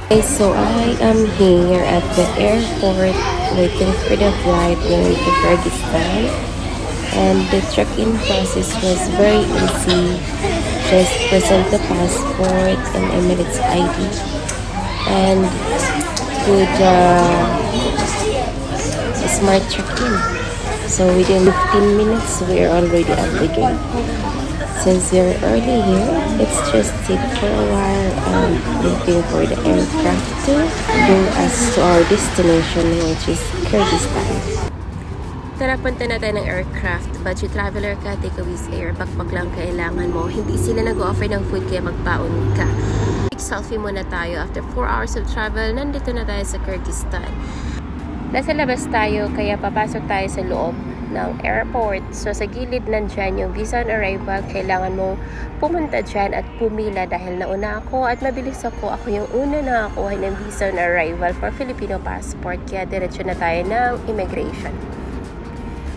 Okay, so I am here at the airport waiting for the flight going to Kyrgyzstan, and the check-in process was very easy. Just present the passport and Emirates ID and do the smart check-in. So within 15 minutes, we are already at the gate. Since we're early here, let's just sit for a while and waiting for the aircraft to bring us to our destination, which is Kyrgyzstan. Tara, punta na tayo ng aircraft. Budget traveler ka, take a Wizz Air, backpack lang kailangan mo. Hindi sila nag-offer ng food kaya magpaon ka. Selfie muna tayo. After 4 hours of travel, nandito na tayo sa Kyrgyzstan. Nasa labas tayo, kaya papasok tayo sa loob ng airport. So sa gilid nandyan yung visa on arrival. Kailangan mong pumunta dyan at pumila dahil nauna ako at mabilis ako. Ako yung una na nakakuha ng visa on arrival for Filipino passport. Kaya diretso na tayo ng immigration.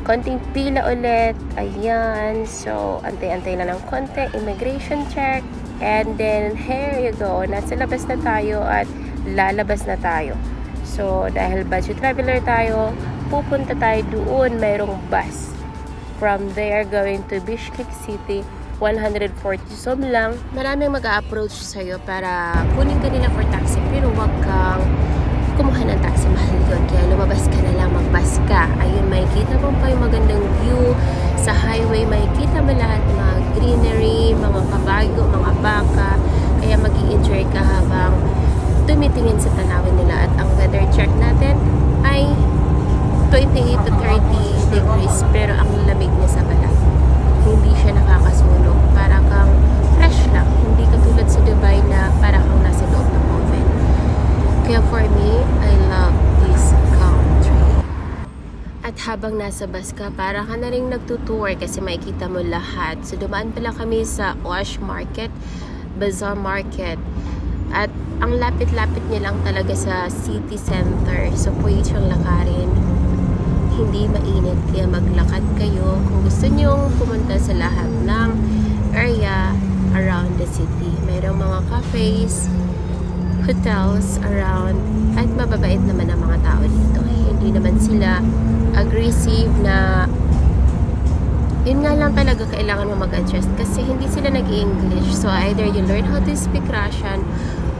Konting pila ulit. Ayan. So antay-antay na ng konti. Immigration check. And then here you go. Nasa labas na tayo at lalabas na tayo. So dahil budget traveler tayo, pupunta tayo doon, mayroong bus. From there, going to Bishkek City, 140 som lang. Maraming mag-a-approach sa'yo para kunin ka nila for taxi. Pero wag kang kumuha ng taxi, mahal yun. Kaya lumabas ka na lang, mag-bus ka. Ayun, makikita mo pa yung magandang view. Sa highway, makikita mo lahat ng mga greenery, mga kabayo, mga baka. Kaya mag-i-enjoy ka habang tumitingin sa tanawin nila. At ang weather check natin ay 28 to 30 degrees, pero ang lamig niya sa balat. Hindi siya nakakasunog. Para kang fresh lang. Hindi katulad sa Dubai na para kang nasa loob ng oven. Kaya for me, I love this country. At habang nasa bus ka, para ka na rin nagtutour kasi makikita mo lahat. So dumaan pala kami sa Osh Market, Bazaar Market. At ang lapit-lapit niya lang talaga sa city center. So pwede siyang lakarin. Hindi mainit, kaya maglakad kayo kung gusto nyong pumunta sa lahat ng area around the city. Mayroong mga cafes, hotels around, at mababait naman ang mga tao dito. Hindi naman sila aggressive na yun nga lang talaga kailangan mo mag-adjust kasi hindi sila nag-English. So either you learn how to speak Russian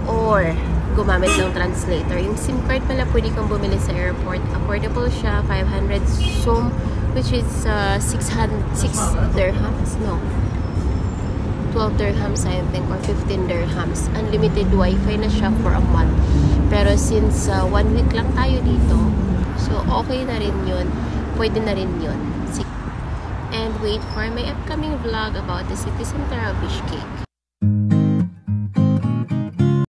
or gumamit ng translator. Yung SIM card pala pwede kang bumili sa airport. Affordable siya, 500 som, which is 6 dirhams, no, 12 dirhams I think, or 15 dirhams. Unlimited wifi na siya for a month. Pero since 1 week lang tayo dito, so okay na rin yun. Pwede na rin yun. And wait for my upcoming vlog about the city center of Bishkek.